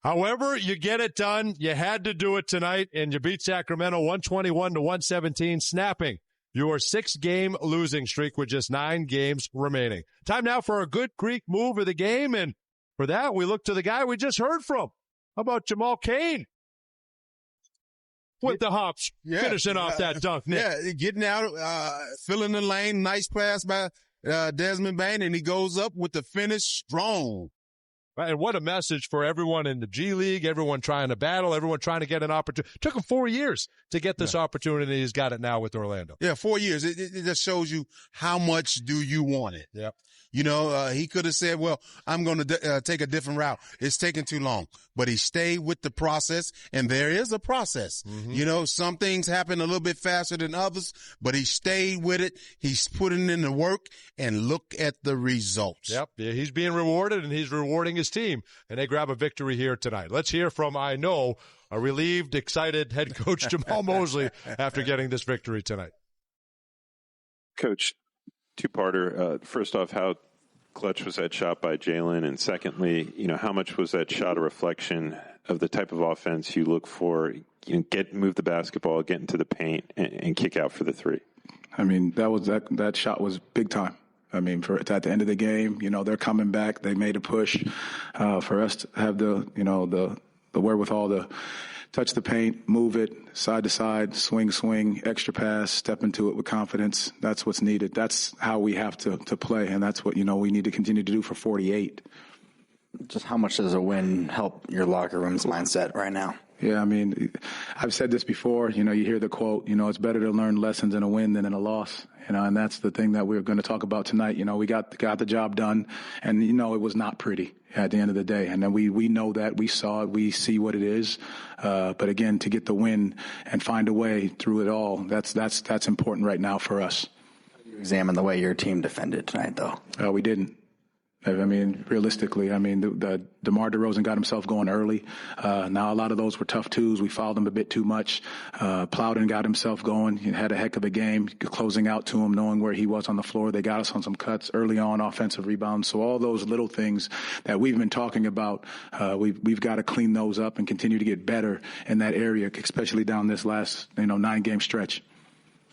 However, you get it done. You had to do it tonight, and you beat Sacramento 121-117, snapping your 6-game losing streak with just 9 games remaining. Time now for a good Greek move of the game, and for that, we look to the guy we just heard from. How about Jamal Cain? With the hops, finishing off that dunk, Nick. Yeah, getting out, filling the lane, nice pass by Desmond Bane, and he goes up with the finish strong. And what a message for everyone in the G League, everyone trying to battle, everyone trying to get an opportunity. It took him 4 years to get this opportunity. He's got it now with Orlando. Yeah, 4 years. It just shows you how much do you want it. Yep. You know, he could have said, well, I'm going to take a different route. It's taking too long. But he stayed with the process, and there is a process. Mm-hmm. You know, some things happen a little bit faster than others, but he stayed with it. He's putting in the work, and look at the results. Yep, he's being rewarded, and he's rewarding his team, and they grab a victory here tonight. Let's hear from, I know, a relieved, excited head coach Jamal Mosley after getting this victory tonight. Coach, two-parter. First off, how clutch was that shot by Jalen? And secondly, you know, how much was that shot a reflection of the type of offense you look for? You know, move the basketball, get into the paint, and kick out for the three. I mean, that shot was big time. I mean, at the end of the game, you know, they're coming back. They made a push for us to have the wherewithal to touch the paint, move it side to side, swing, extra pass, step into it with confidence. That's what's needed. That's how we have to play, and that's what, you know, we need to continue to do for 48. Just how much does a win help your locker room's mindset right now? Yeah, I mean, I've said this before. You know, you hear the quote, you know, it's better to learn lessons in a win than in a loss. You know, and that's the thing that we're going to talk about tonight. You know, we got the job done, and, you know, it was not pretty at the end of the day. And then we know that, we saw it, we see what it is. But again, to get the win and find a way through it all, that's important right now for us. You examine the way your team defended tonight, though. We didn't. I mean, realistically, I mean, the DeMar DeRozan got himself going early. Now, a lot of those were tough twos. We fouled him a bit too much. Plowden got himself going. He had a heck of a game, closing out to him, knowing where he was on the floor. They got us on some cuts early on, offensive rebounds. So all those little things that we've been talking about, we've got to clean those up and continue to get better in that area, especially down this last, 9-game stretch.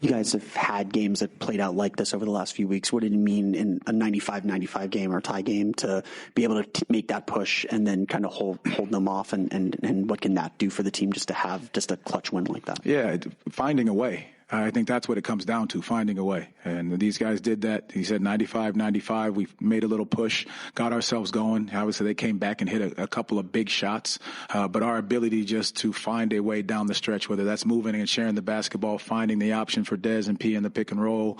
You guys have had games that played out like this over the last few weeks. What did it mean in a 95-95 game or a tie game to be able to make that push and then kind of hold them off? And what can that do for the team just to have just a clutch win like that? Yeah, finding a way. I think that's what it comes down to, finding a way. And these guys did that. He said 95-95. We made a little push, got ourselves going. Obviously, they came back and hit a couple of big shots. But our ability just to find a way down the stretch, whether that's moving and sharing the basketball, finding the option for Dez and P in the pick and roll,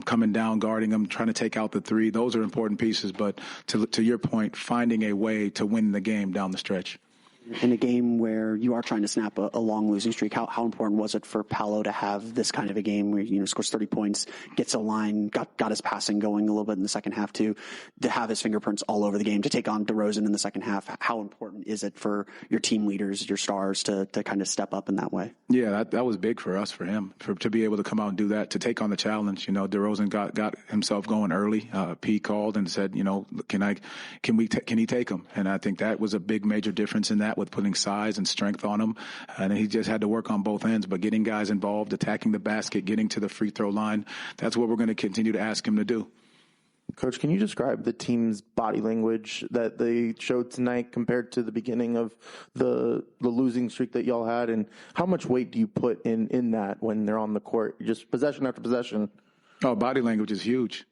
coming down, guarding them, trying to take out the three. Those are important pieces. But to your point, finding a way to win the game down the stretch. In a game where you are trying to snap a long losing streak, how important was it for Paolo to have this kind of a game where, scores 30 points, gets a line, got his passing going a little bit in the second half too, to have his fingerprints all over the game, to take on DeRozan in the second half? How important is it for your team leaders, your stars, to kind of step up in that way? Yeah, that was big for us, for him, to be able to come out and do that, to take on the challenge. DeRozan got himself going early. P called and said, can he take him? And I think that was a big major difference in that, with putting size and strength on him. And he just had to work on both ends, but getting guys involved, attacking the basket, getting to the free throw line, that's what we're going to continue to ask him to do. Coach, can you describe the team's body language that they showed tonight compared to the beginning of the losing streak that y'all had? And how much weight do you put in that when they're on the court? Just possession after possession. Oh, body language is huge.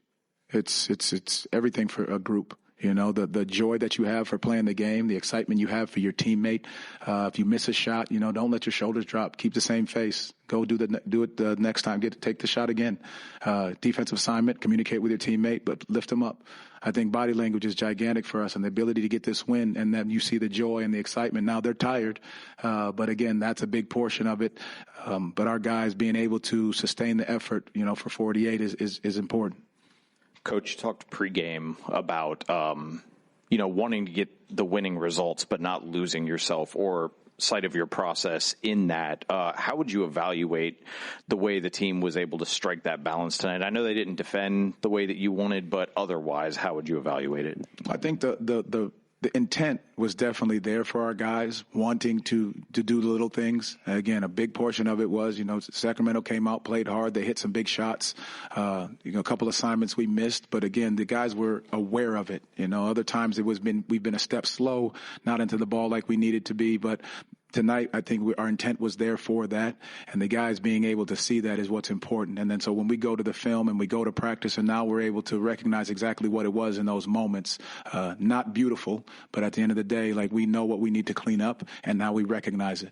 It's everything for a group. The joy that you have for playing the game, the excitement you have for your teammate. If you miss a shot, don't let your shoulders drop. Keep the same face. Go do it the next time. Take the shot again. Defensive assignment, communicate with your teammate, but lift them up. I think body language is gigantic for us, and the ability to get this win, and then you see the joy and the excitement. Now they're tired, but again, that's a big portion of it. But our guys being able to sustain the effort, for 48 is important. Coach, you talked pregame about, wanting to get the winning results, but not losing yourself or sight of your process in that. How would you evaluate the way the team was able to strike that balance tonight? I know they didn't defend the way that you wanted, but otherwise, how would you evaluate it? I think the the intent was definitely there for our guys, wanting to do the little things. Again, a big portion of it was, Sacramento came out, played hard. They hit some big shots. A couple assignments we missed. But again, the guys were aware of it. Other times we've been a step slow, not into the ball like we needed to be. But tonight, I think our intent was there for that, and the guys being able to see that is what's important. And then so when we go to the film and we go to practice, and now we're able to recognize exactly what it was in those moments. Not beautiful, but at the end of the day, we know what we need to clean up, and now we recognize it.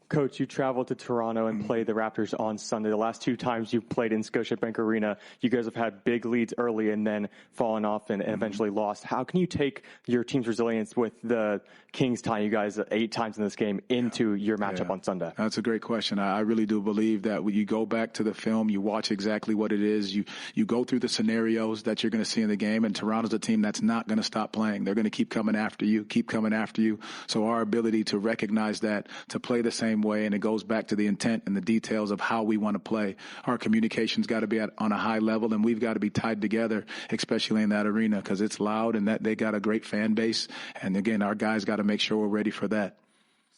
Coach, you traveled to Toronto and played the Raptors on Sunday. The last 2 times you've played in Scotiabank Arena, you guys have had big leads early and then fallen off and eventually lost. How can you take your team's resilience with the Kings tying you guys 8 times in this game into your matchup on Sunday? That's a great question. I really do believe that when you go back to the film, you watch exactly what it is. You go through the scenarios that you're going to see in the game, and Toronto's a team that's not going to stop playing. They're going to keep coming after you. So our ability to recognize that, to play the same way, and it goes back to the intent and the details of how we want to play. Our communication's got to be on a high level, and we've got to be tied together, especially in that arena, because it's loud and that they got a great fan base. And again, our guys got to make sure we're ready for that.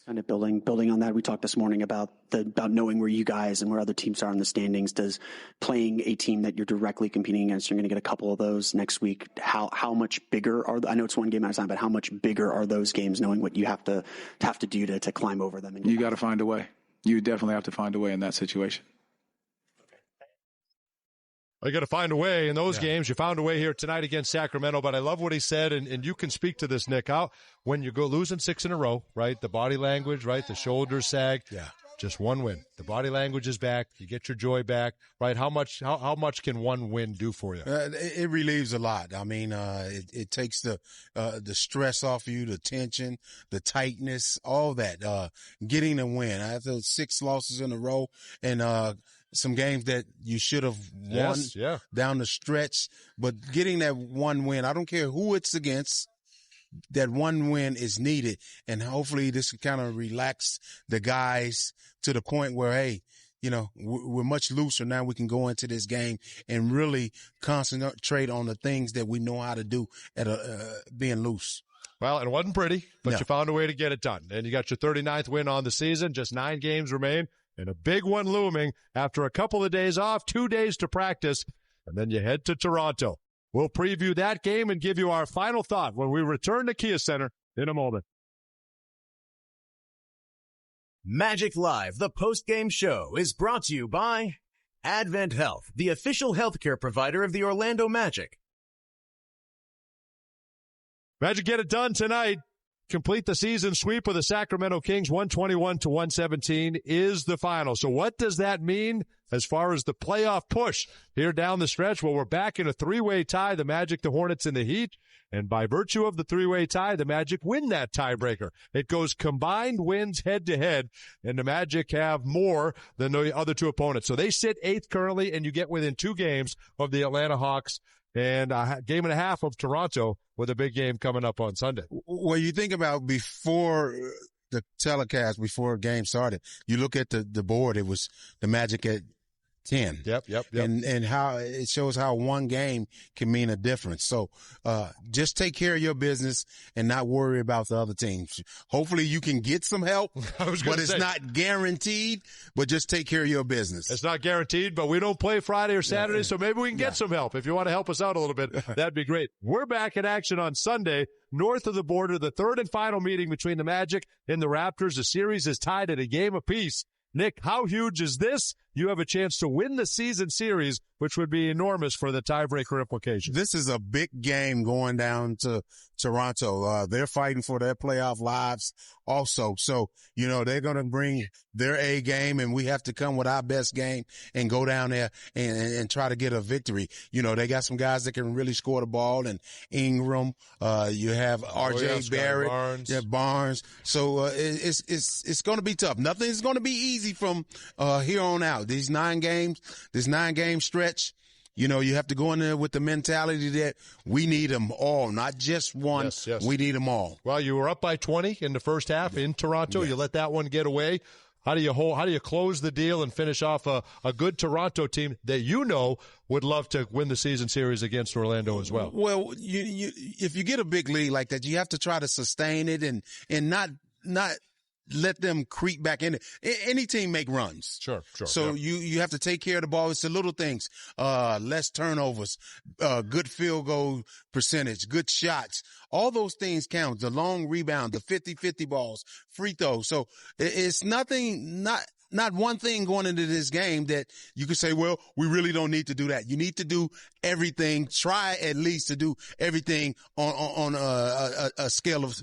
Kind of building on that, we talked this morning about knowing where you guys and where other teams are in the standings. Does playing a team that you're directly competing against, you're going to get a couple of those next week, how much bigger I know it's one game at a time, but how much bigger are those games, knowing what you have to do to climb over them? You got to find a way. You definitely have to find a way in that situation. You got to find a way in those games. You found a way here tonight against Sacramento, but I love what he said, and you can speak to this, Nick. When you go losing 6 in a row, right, the body language, right, the shoulders sag, just one win. The body language is back. You get your joy back, right? How much can one win do for you? It relieves a lot. I mean, it takes the stress off of you, the tension, the tightness, all that. Getting a win after 6 losses in a row, and some games that you should have won down the stretch, but getting that one win, I don't care who it's against, that one win is needed. And hopefully this can kind of relax the guys to the point where, hey, we're much looser now. We can go into this game and really concentrate on the things that we know how to do at being loose. Well, it wasn't pretty, but you found a way to get it done. And you got your 39th win on the season. Just 9 games remain. And a big one looming after a couple of days off, 2 days to practice, and then you head to Toronto. We'll preview that game and give you our final thought when we return to Kia Center in a moment. Magic Live, the post-game show, is brought to you by Advent Health, the official healthcare provider of the Orlando Magic. Magic get it done tonight. Complete the season sweep of the Sacramento Kings. 121-117 is the final. So what does that mean as far as the playoff push here down the stretch? Well, we're back in a 3-way tie, the Magic, the Hornets, and the Heat. And by virtue of the 3-way tie, the Magic win that tiebreaker. It goes combined wins head-to-head, and the Magic have more than the other 2 opponents. So they sit 8th currently, and you get within 2 games of the Atlanta Hawks and a game and a half of Toronto with a big game coming up on Sunday. Well, you think about before the telecast, before the game started, you look at the board, it was the Magic at 10. Yep. And how it shows how one game can mean a difference. So, just take care of your business and not worry about the other teams. Hopefully you can get some help, but it's not guaranteed, but just take care of your business. It's not guaranteed, but we don't play Friday or Saturday, so maybe we can get some help. If you want to help us out a little bit, that'd be great. We're back in action on Sunday, north of the border, the 3rd and final meeting between the Magic and the Raptors. The series is tied at a game apiece. Nick, how huge is this? You have a chance to win the season series, which would be enormous for the tiebreaker implications. This is a big game going down to Toronto. They're fighting for their playoff lives also. So, they're going to bring their A game, and we have to come with our best game and go down there and try to get a victory. They got some guys that can really score the ball, and Ingram, you have RJ Barrett, Barnes. So, it's going to be tough. Nothing's going to be easy from here on out. These 9 games, this 9-game stretch, you have to go in there with the mentality that we need them all, not just one. Yes. We need them all. Well, you were up by 20 in the first half in Toronto. You let that one get away. How do you close the deal and finish off a good Toronto team that would love to win the season series against Orlando as well? Well, if you get a big lead like that, you have to try to sustain it and not let them creep back in it. Any team make runs. Sure. So you have to take care of the ball. It's the little things, less turnovers, good field goal percentage, good shots. All those things count. The long rebound, the 50-50 balls, free throws. So it's nothing, not one thing going into this game that you could say, well, we really don't need to do that. You need to do everything. Try at least to do everything on a scale of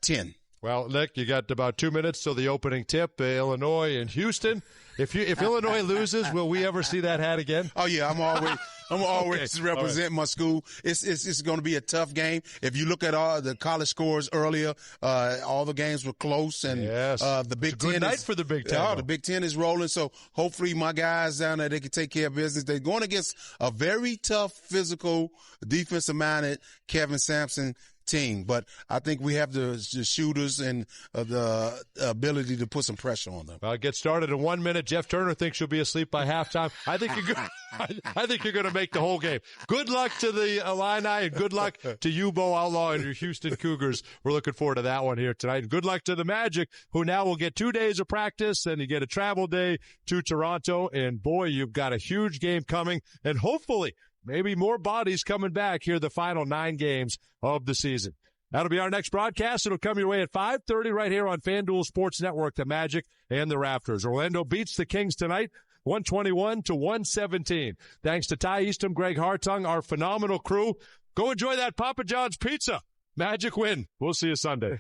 10. Well, Nick, you got about 2 minutes till the opening tip. Illinois and Houston. If Illinois loses, will we ever see that hat again? Oh yeah, I'm always representing my school. It's going to be a tough game. If you look at all the college scores earlier, all the games were close, and the Big Ten. Good night for the Big Ten. Oh, the Big Ten is rolling. So hopefully my guys down there, they can take care of business. They're going against a very tough, physical, defensive-minded Kevin Sampson team, but I think we have the shooters and the ability to put some pressure on them. Get started in 1 minute. Jeff Turner thinks you'll be asleep by halftime. I think you're going to make the whole game. Good luck to the Illini, and good luck to you, Bo Outlaw, and your Houston Cougars. We're looking forward to that one here tonight. And good luck to the Magic, who now will get 2 days of practice, and you get a travel day to Toronto. And boy, you've got a huge game coming, and hopefully maybe more bodies coming back here the final 9 games of the season. That'll be our next broadcast. It'll come your way at 5:30 right here on FanDuel Sports Network, the Magic and the Raptors. Orlando beats the Kings tonight, 121-117. Thanks to Ty Eastham, Greg Hartung, our phenomenal crew. Go enjoy that Papa John's pizza. Magic win. We'll see you Sunday.